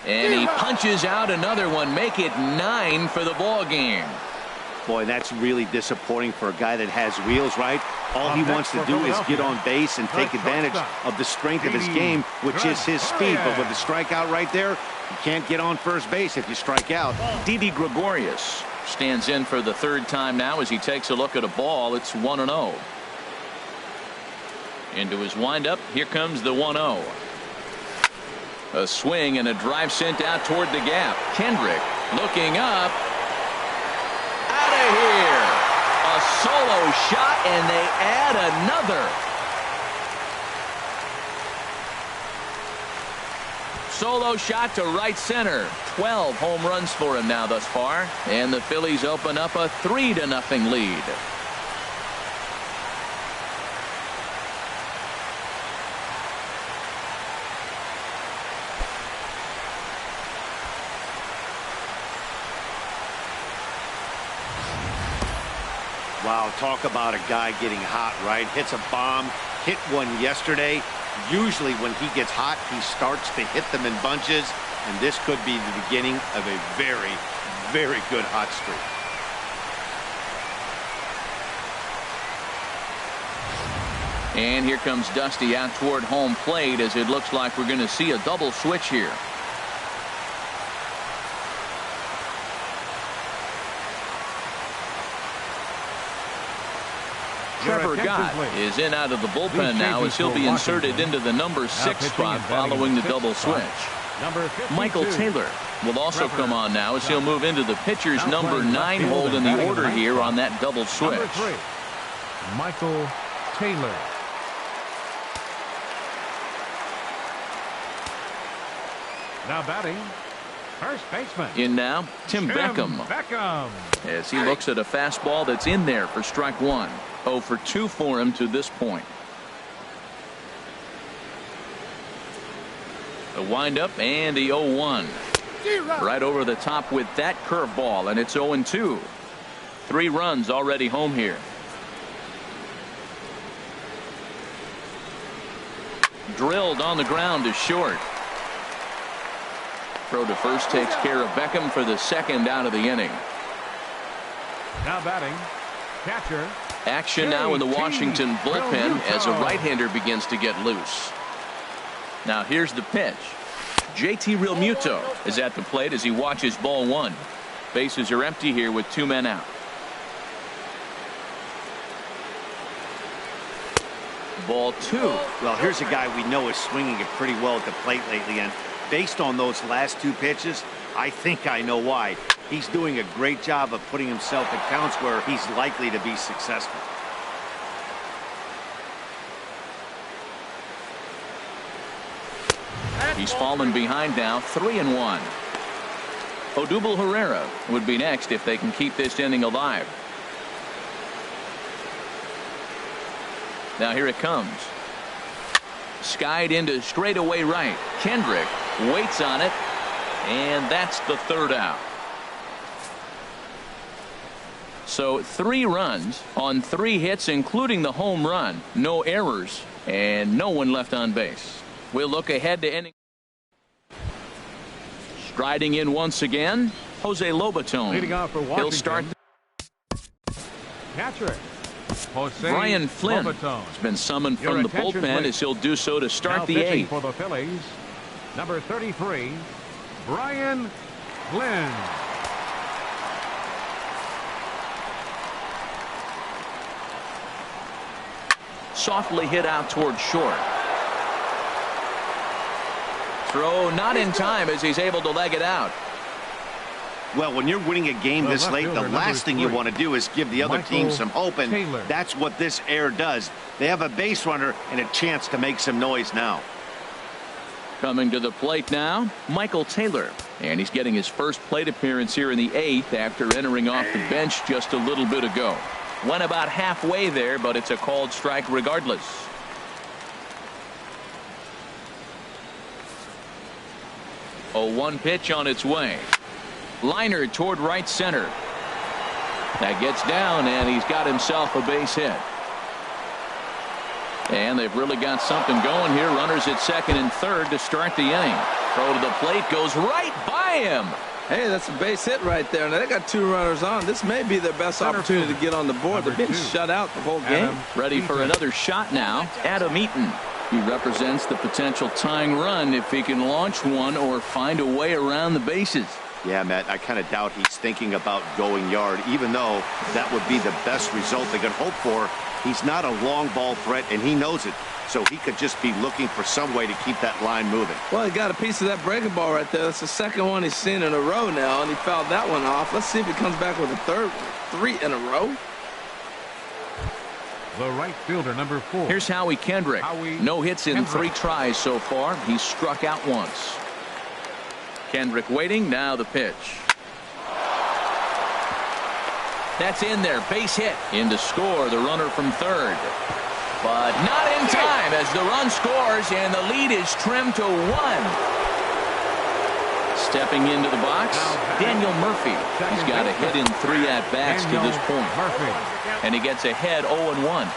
And he punches out another one, make it 9 for the ball game. Boy, that's really disappointing for a guy that has wheels, right? All he wants to do is get on base and take advantage of the strength of his game, which is his speed. But with the strikeout right there, you can't get on first base if you strike out. Didi Gregorius stands in for the 3rd time now as he takes a look at a ball. It's 1-0. Into his windup, here comes the 1-0. A swing and a drive sent out toward the gap. Kendrick looking up. Out of here. A solo shot, and they add another. Solo shot to right center. 12 home runs for him now thus far. And the Phillies open up a 3-0 lead. Wow, talk about a guy getting hot, right? Hits a bomb, hit one yesterday. Usually when he gets hot, he starts to hit them in bunches, and this could be the beginning of a very, very good hot streak. And here comes Dusty out toward home plate as it looks like we're going to see a double switch here. Trevor Gott is in out of the bullpen now as he'll be inserted into the number 6 spot following the double switch. Michael Taylor will also come on now as he'll move into the pitcher's number 9 hold in the order here on that double switch. Michael Taylor. Now batting, first baseman. In now, Tim Beckham. As he looks at a fastball that's in there for strike 1. 0 for 2 for him to this point. The windup and the 0-1. Right over the top with that curveball, and it's 0-2. 3 runs already home here. Drilled on the ground to short. Throw to first takes care of Beckham for the 2nd out of the inning. Now batting, catcher. Action now in the Washington bullpen as a right-hander begins to get loose. Now here's the pitch. JT Realmuto is at the plate as he watches ball 1. Bases are empty here with 2 men out. Ball 2. Well, here's a guy we know is swinging it pretty well at the plate lately, and based on those last 2 pitches, I think I know why. He's doing a great job of putting himself in counts where he's likely to be successful. He's fallen behind now, 3-1. Odubel Herrera would be next if they can keep this inning alive. Now here it comes. Skied into straightaway right. Kendrick waits on it, and that's the third out. So 3 runs on 3 hits, including the home run. No errors, and no one left on base. We'll look ahead to ending. Striding in once again, Jose Lobaton. Leading off for Washington. He'll start. Catcher, Jose Brian Flynn Lobaton. has been summoned Your from the attention, bullpen please. as he'll do so to start Now the pitching 8th. for the Phillies, number 33, Brian Flynn. Softly hit out toward short. Throw not in time as he's able to leg it out. Well, when you're winning a game The this left late, the fielder, last thing you number want to do is give the other Michael team some hope, and Taylor. that's what this error does. They have a base runner and a chance to make some noise now. Coming to the plate now, Michael Taylor. And he's getting his first plate appearance here in the 8th after entering off the bench just a little bit ago. Went about halfway there, but it's a called strike regardless. A 1 pitch on its way. Liner toward right center. That gets down, and he's got himself a base hit. And they've really got something going here. Runners at second and third to start the inning. Throw to the plate goes right by him. Hey, that's a base hit right there. Now they got 2 runners on. This may be their best opportunity to get on the board. They've been shut out the whole game. Ready for another shot now. Adam Eaton. He represents the potential tying run if he can launch one or find a way around the bases. Yeah, Matt, I kind of doubt he's thinking about going yard, even though that would be the best result they could hope for. He's not a long ball threat, and he knows it. So he could just be looking for some way to keep that line moving. Well, he got a piece of that breaking ball right there. That's the second one he's seen in a row now, and he fouled that one off. Let's see if he comes back with a third one. 3 in a row. The right fielder, number 4. Here's Howie Kendrick. No hits in 3 tries so far. He's struck out once. Kendrick waiting. Now the pitch. That's in there. Base hit. In to score the runner from third. But not in time as the run scores and the lead is trimmed to 1. Stepping into the box, Daniel Murphy. He's got a hit in 3 at-bats to this point. And he gets ahead 0-1.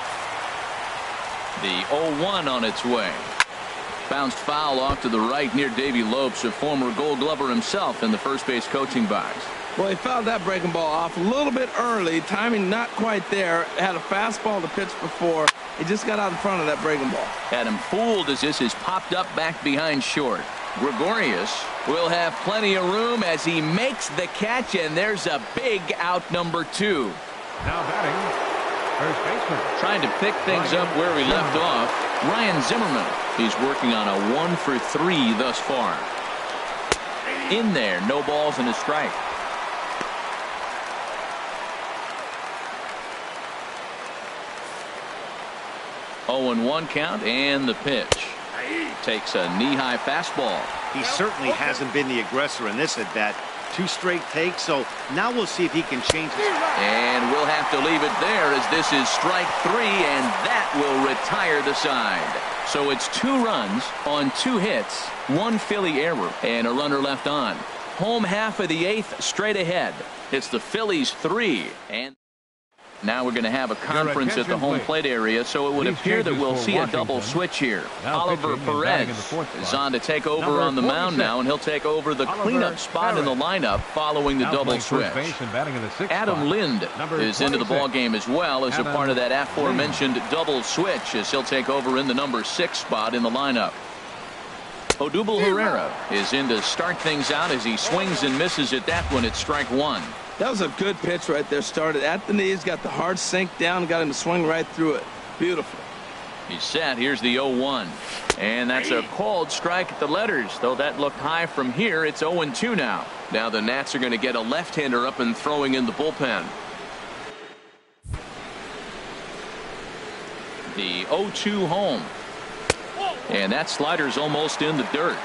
The 0-1 on its way. Bounced foul off to the right near Davey Lopes, a former Gold Glover himself in the first base coaching box. Well, he fouled that breaking ball off a little bit early. Timing not quite there. Had a fastball to pitch before. He just got out in front of that breaking ball. Had him fooled as this is popped up back behind short. Gregorius will have plenty of room as he makes the catch, and there's a big out number 2. Now batting, first baseman. Trying to pick things up where we left off, Ryan Zimmerman. He's working on a 1 for 3 thus far. In there, no balls and a strike. Oh, and 1 count, and the pitch. Takes a knee-high fastball. He certainly hasn't been the aggressor in this at bat. 2 straight takes, so now we'll see if he can change his. And we'll have to leave it there as this is strike 3, and that will retire the side. So it's 2 runs on 2 hits, 1 Philly error, and a runner left on. Home half of the 8th straight ahead. It's the Phillies 3, and now we're going to have a conference at the home plate area, so it would appear that we'll see a double switch here. Oliver Perez is on to take over on the mound now, and he'll take over the cleanup spot in the lineup following the double switch. Adam Lind is into the ballgame as well as a part of that aforementioned double switch as he'll take over in the number 6 spot in the lineup. Odubel Herrera is in to start things out as he swings and misses at that one at strike 1. That was a good pitch right there. Started at the knees, got the hard sink down, got him to swing right through it. Beautiful. He's set. Here's the 0-1. And that's a called strike at the letters. Though that looked high from here, it's 0-2 now. Now the Nats are going to get a left-hander up and throwing in the bullpen. The 0-2 home. And that slider's almost in the dirt.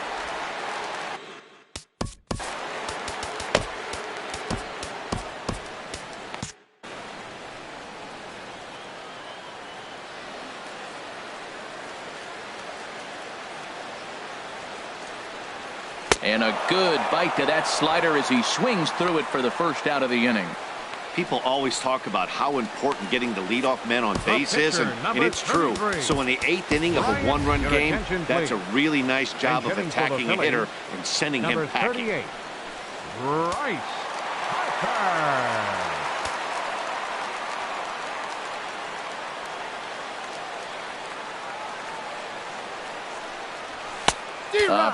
And a good bite to that slider as he swings through it for the first out of the inning. People always talk about how important getting the leadoff man on base is, and it's true. So in the 8th inning of a one-run game, that's a really nice job of attacking a hitter and sending him packing. Number 38, Bryce Harper.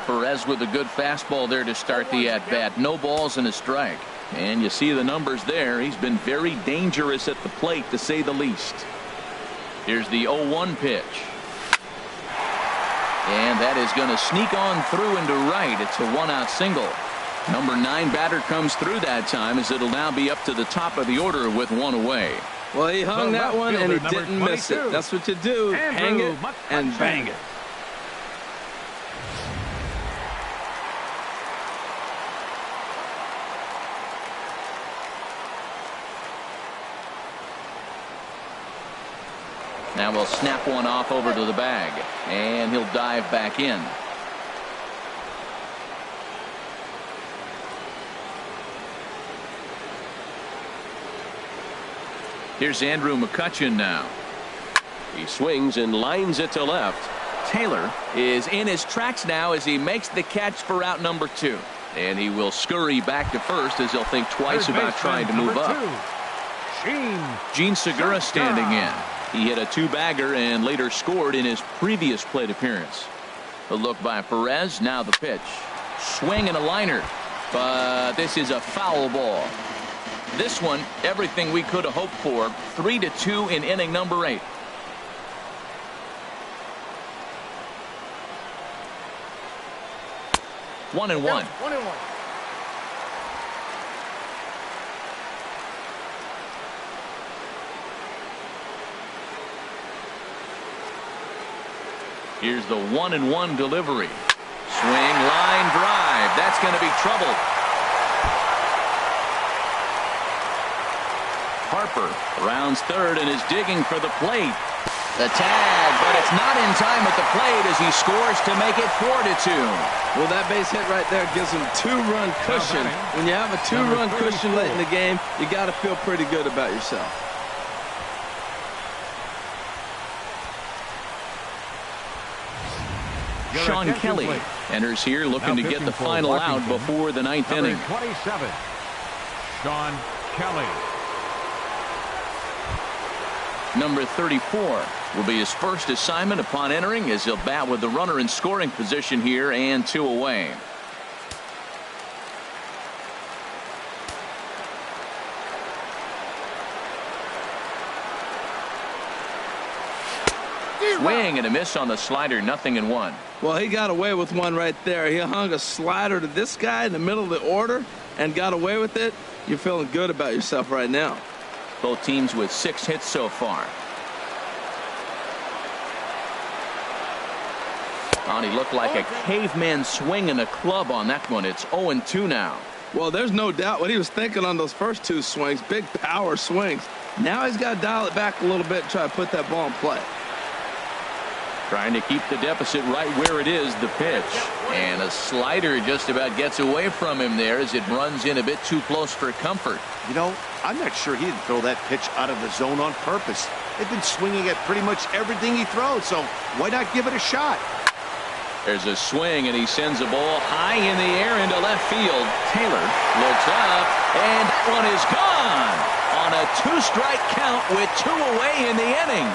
Perez with a good fastball there to start the at-bat. No balls and a strike. And you see the numbers there. He's been very dangerous at the plate, to say the least. Here's the 0-1 pitch. And that is going to sneak on through into right. It's a one-out single. Number 9 batter comes through that time, as it'll now be up to the top of the order with one away. Well, he hung that one and he didn't miss it. That's what you do. Hang it and bang it. Now we'll snap one off over to the bag, and he'll dive back in. Here's Andrew McCutchen now. He swings and lines it to left. Taylor is in his tracks now as he makes the catch for out number 2. And he will scurry back to first as he'll think twice about trying to move up. Gene Segura standing in. He hit a 2-bagger and later scored in his previous plate appearance. A look by Perez. Now the pitch. Swing and a liner. But this is a foul ball. This one, everything we could have hoped for. 3-2 in inning number 8. One and one. Here's the 1-1 delivery. Swing, line drive. That's going to be trouble. Harper rounds third and is digging for the plate. The tag, but it's not in time at the plate as he scores to make it 4-2. Well, that base hit right there gives him 2-run cushion. When you have a 2-run cushion late in the game, you got to feel pretty good about yourself. Sean Kelly enters here looking to get the final out before the 9th inning. 27, Sean Kelly. Number 34 will be his first assignment upon entering, as he'll bat with the runner in scoring position here and 2 away. Swing and a miss on the slider. 0-1. Well, he got away with one right there. He hung a slider to this guy in the middle of the order and got away with it. You're feeling good about yourself right now. Both teams with 6 hits so far. Oh, he looked like a caveman swinging a club on that one. It's 0-2 now. Well, there's no doubt what he was thinking on those first 2 swings. Big power swings. Now he's got to dial it back a little bit and try to put that ball in play. Trying to keep the deficit right where it is. The pitch. And a slider just about gets away from him there as it runs in a bit too close for comfort. You know, I'm not sure he didn't throw that pitch out of the zone on purpose. They've been swinging at pretty much everything he throws, so why not give it a shot? There's a swing, and he sends a ball high in the air into left field. Taylor looks up, and that one is gone on a 2-strike count with 2 away in the inning.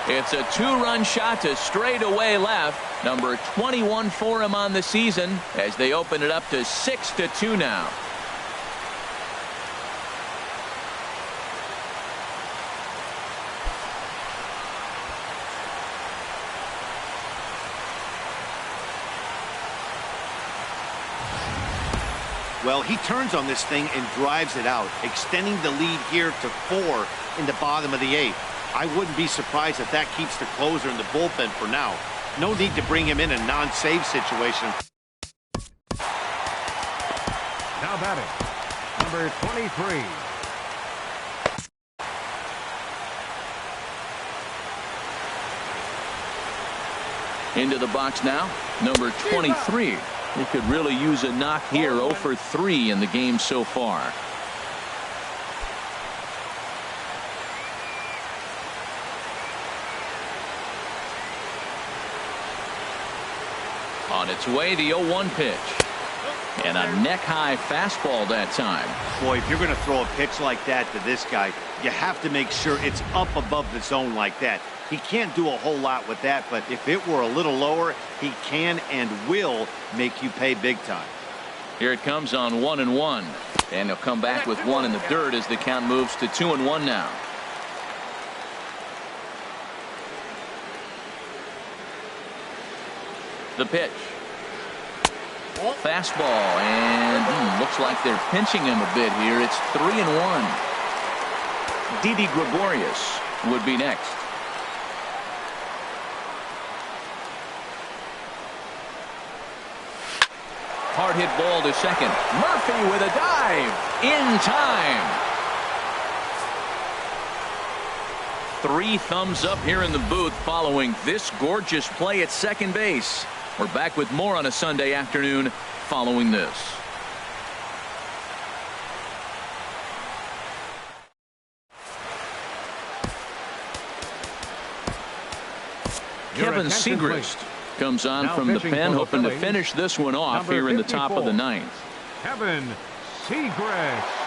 It's a 2-run shot to straightaway left. Number 21 for him on the season as they open it up to 6-2 now. Well, he turns on this thing and drives it out, extending the lead here to 4 in the bottom of the 8th. I wouldn't be surprised if that keeps the closer in the bullpen for now. No need to bring him in a non-save situation. Now batting, number 23. Into the box now, number 23. He could really use a knock here. 0 for 3 in the game so far. On its way, the 0-1 pitch. And a neck-high fastball that time. Boy, if you're going to throw a pitch like that to this guy, you have to make sure it's up above the zone like that. He can't do a whole lot with that, but if it were a little lower, he can and will make you pay big time. Here it comes on 1-1. And he'll come back with 1 in the dirt as the count moves to 2-1 now. The pitch. Fastball, and looks like they're pinching him a bit here. It's 3-1. Didi Gregorius would be next. Hard hit ball to second. Murphy with a dive in time. 3 thumbs up here in the booth following this gorgeous play at second base. We're back with more on a Sunday afternoon following this. Kevin Segrist comes on from the pen, hoping to finish this one off here in the top of the 9th. Kevin Segrist.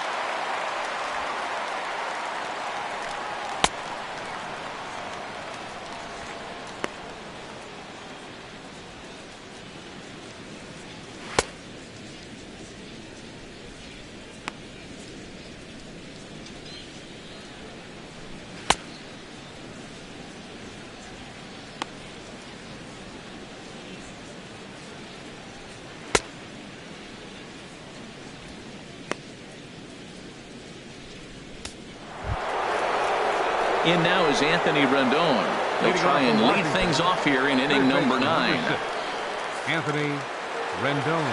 In now is Anthony Rendon. They'll try and lead things off here in inning number 9. Anthony Rendon.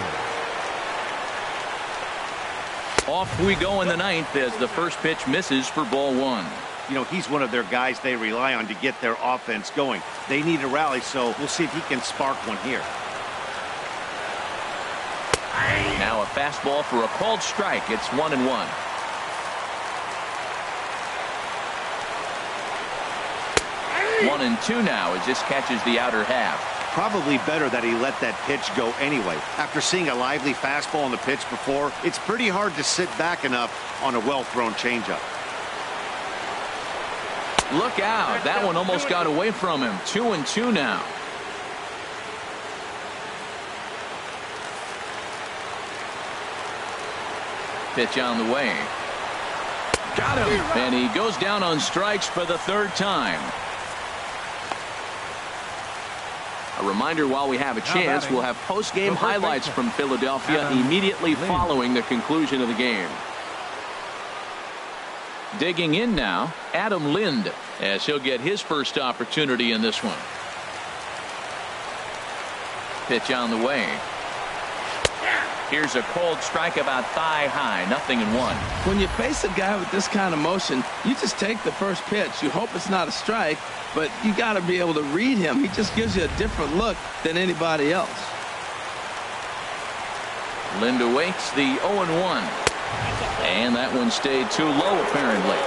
Off we go in the 9th as the first pitch misses for ball 1. You know, he's one of their guys they rely on to get their offense going. They need a rally, so we'll see if he can spark one here. Now a fastball for a called strike. It's 1-1. One and 2 now as this catches the outer half. Probably better that he let that pitch go anyway. After seeing a lively fastball on the pitch before, it's pretty hard to sit back enough on a well-thrown changeup. Look out. That one almost got away from him. 2-2 now. Pitch on the way. Got him. And he goes down on strikes for the 3rd time. A reminder, while we have a chance, we'll have post-game highlights from Philadelphia immediately following the conclusion of the game. Digging in now, Adam Lind, as he'll get his first opportunity in this one. Pitch on the way. Here's a cold strike about thigh high, 0-1. When you face a guy with this kind of motion, you just take the first pitch. You hope it's not a strike, but you got to be able to read him. He just gives you a different look than anybody else. Lind awaits the 0-1. And that one stayed too low, apparently.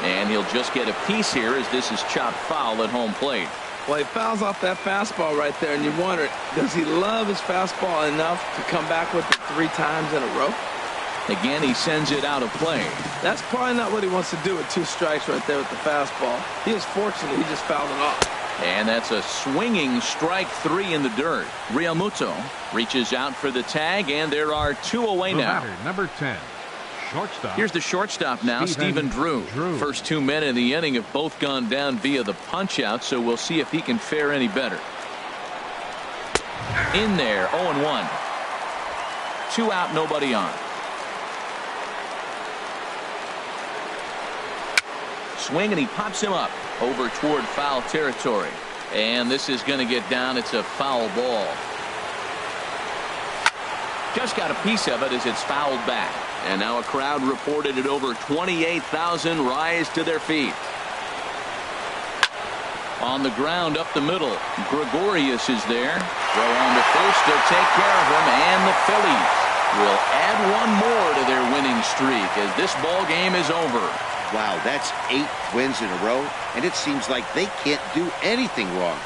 And he'll just get a piece here as this is chopped foul at home plate. Well, he fouls off that fastball right there, and you wonder, does he love his fastball enough to come back with it 3 times in a row? Again, he sends it out of play. That's probably not what he wants to do with 2 strikes right there with the fastball. He is fortunate he just fouled it off. And that's a swinging strike 3 in the dirt. Realmuto reaches out for the tag, and there are 2 away now. Batter, number 10. Shortstop. Here's the shortstop now, Stephen Drew. First 2 men in the inning have both gone down via the punch-out, so we'll see if he can fare any better. In there, 0-1. 2 out, nobody on. Swing, and he pops him up over toward foul territory. And this is going to get down. It's a foul ball. Just got a piece of it as it's fouled back. And now a crowd reported at over 28,000 rise to their feet. On the ground up the middle, Gregorius is there. Throw on to first to take care of him, and the Phillies will add one more to their winning streak as this ball game is over. Wow, that's 8 wins in a row, and it seems like they can't do anything wrong.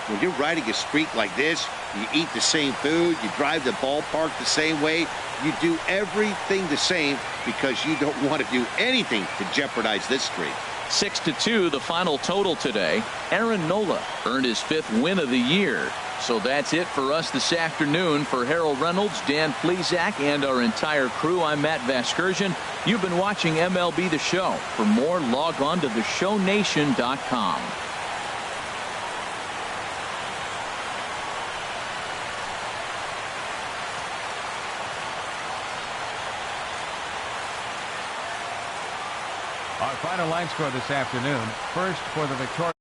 When you're riding a streak like this, you eat the same food, you drive the ballpark the same way, you do everything the same because you don't want to do anything to jeopardize this streak. 6-2 the final total today. Aaron Nola earned his 5th win of the year. So that's it for us this afternoon. For Harold Reynolds, Dan Plesac, and our entire crew, I'm Matt Vasgersian. You've been watching MLB The Show. For more, log on to theshownation.com. Our final line score this afternoon. First for the Victoria.